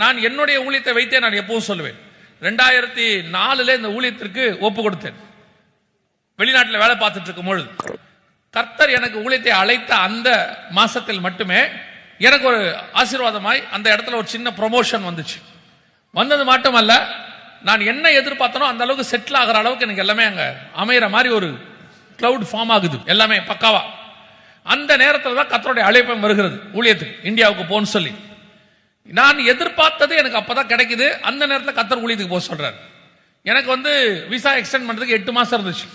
நான் என்னுடைய ஊழியத்தை வைத்தே நான் எப்பவும் சொல்லுவேன். 2004 இந்த ஊழியத்திற்கு ஒப்பு கொடுத்தேன். வெளிநாட்டில் வேலை பார்த்துட்டு இருக்கும் பொழுது கர்த்தர் எனக்கு ஊழியத்தை அழைத்த அந்த மாசத்தில் மட்டுமே எனக்கு ஒரு ஆசீர்வாதமாய் அந்த இடத்துல ஒரு சின்ன ப்ரொமோஷன் வந்துச்சு. வந்தது மட்டுமல்ல, நான் என்ன எதிர்பார்த்தனோ அந்த அளவுக்கு செட்டில் ஆகிற அளவுக்கு எனக்கு எல்லாமே அங்க அமைகிற மாதிரி ஒரு கிளவுட் ஃபார்ம் ஆகுது, எல்லாமே பக்காவா. அந்த நேரத்தில் தான் கர்த்தருடைய அழைப்பம் வருகிறது ஊழியத்துக்கு, இந்தியாவுக்கு போன்னு சொல்லி. நான் எதிர்பார்த்தது எனக்கு அப்பதான் கிடைக்குது. அந்த நேரத்தில் கர்த்தர் ஊழியத்துக்கு போக சொல்றாரு. எனக்கு விசா எக்ஸ்டெண்ட் பண்றதுக்கு 8 மாசம் இருந்துச்சு.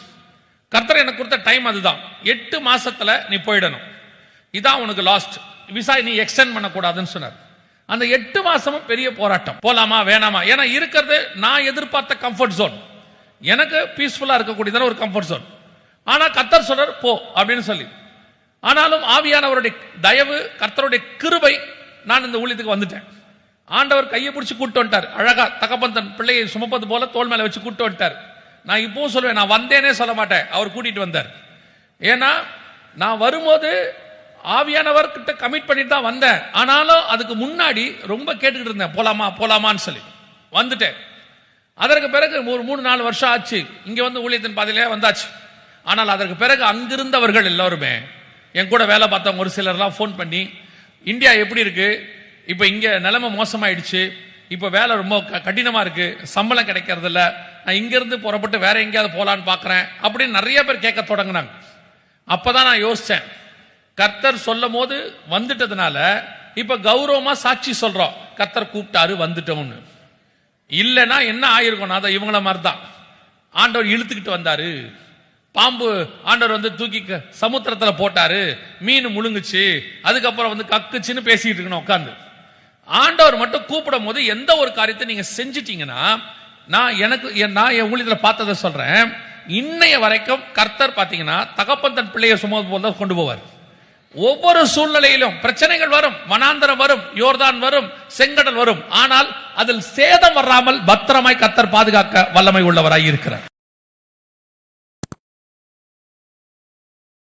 கர்த்தர் எனக்கு கொடுத்த டைம் அதுதான். 8 மாசத்துல நீ போயிடணும், இதான் உனக்கு லாஸ்ட் விசா, நீ எக்ஸ்டெண்ட் பண்ணக்கூடாதுன்னு சொன்னார். அந்த 8 மாசமும் பெரிய போராட்டம், போலாமா வேணாமா. ஏன்னா இருக்கிறது நான் எதிர்பார்த்த கம்ஃபர்ட் ஜோன், எனக்கு பீஸ்ஃபுல்லா இருக்கக்கூடியதான ஒரு கம்ஃபர்ட் ஜோன். ஆனா கர்த்தர் சொல்றார் போ அப்படின்னு சொல்லி. ஆனாலும் ஆவியானவருடைய தயவு, கர்த்தருடைய கிருபை, நான் இந்த ஊழியத்துக்கு வந்துட்டேன். ஆண்டவர் கையை பிடிச்சி கூட்டு வந்துட்டார். அழகா தகப்பன் தன் பிள்ளையை சுமப்பது போல தோல் மேல வச்சு கூட்டு வந்துட்டார். நான் இப்பவும் சொல்லுவேன், நான் வந்தேனே சொல்ல மாட்டேன், அவர் கூட்டிட்டு வந்தார். ஏன்னா நான் வரும்போது ஆவியானவர் கிட்ட கமிட் பண்ணிட்டு தான் வந்தேன். ஆனாலும் அதுக்கு முன்னாடி ரொம்ப கேட்டுக்கிட்டு இருந்தேன், போலாமா போலாமான்னு சொல்லி. வந்துட்டேன். அதற்கு பிறகு ஒரு 3-4 வருஷம் ஆச்சு, இங்க ஊழியத்தின் பாதையிலே வந்தாச்சு. ஆனால் அதற்கு பிறகு அங்கிருந்தவர்கள் எல்லாருமே, என் கூட வேலை பார்த்தவங்க ஒரு சிலர்லாம் ஃபோன் பண்ணி, இந்தியா எப்படி இருக்கு, இப்ப இங்க நிலைமை மோசமாயிடுச்சு, இப்ப வேலை ரொம்ப கடினமா இருக்கு, சம்பளம் கிடைக்கிறது இல்ல, நான் இங்க இருந்து புறப்பட்டு வேற எங்கேயாவது போலான்னு பாக்குறேன் அப்படின்னு நிறைய பேர் கேட்க தொடங்கினாங்க. அப்பதான் நான் யோசிச்சேன், கர்த்தர் சொல்லும் போது வந்துட்டதுனால இப்ப கௌரவமா சாட்சி சொல்றோம், கர்த்தர் கூப்பிட்டாரு வந்துட்டோம்னு. இல்லைன்னா என்ன ஆயிருக்கும், அதான் இவங்கள மாதிரிதான். ஆண்டவர் இழுத்துக்கிட்டு வந்தாரு, பாம்பு ஆண்டவர் தூக்கி சமுத்திரத்துல போட்டாரு, மீன் முழுங்குச்சு, அதுக்கப்புறம் கக்குச்சுன்னு பேசிட்டு இருக்கணும் உட்கார்ந்து. ஆண்டவர் மட்டும் கூப்பிடும் போது எந்த ஒரு காரியத்தை நீங்க செஞ்சிட்டீங்கன்னா, நான் என் ஊழியத்துல பார்த்ததை சொல்றேன், இன்னைய வரைக்கும் கர்த்தர் பாத்தீங்கன்னா தகப்பன் தன் பிள்ளையை சுமந்து போல கொண்டு போவார். ஒவ்வொரு சூழ்நிலையிலும் பிரச்சனைகள் வரும், வனாந்தரம் வரும், யோர்தான் வரும், செங்கடல் வரும், ஆனால் அதில் சேதம் வராமல் பத்திரமாய் கர்த்தர் பாதுகாக்க வல்லமை உள்ளவராய் இருக்கிறார்.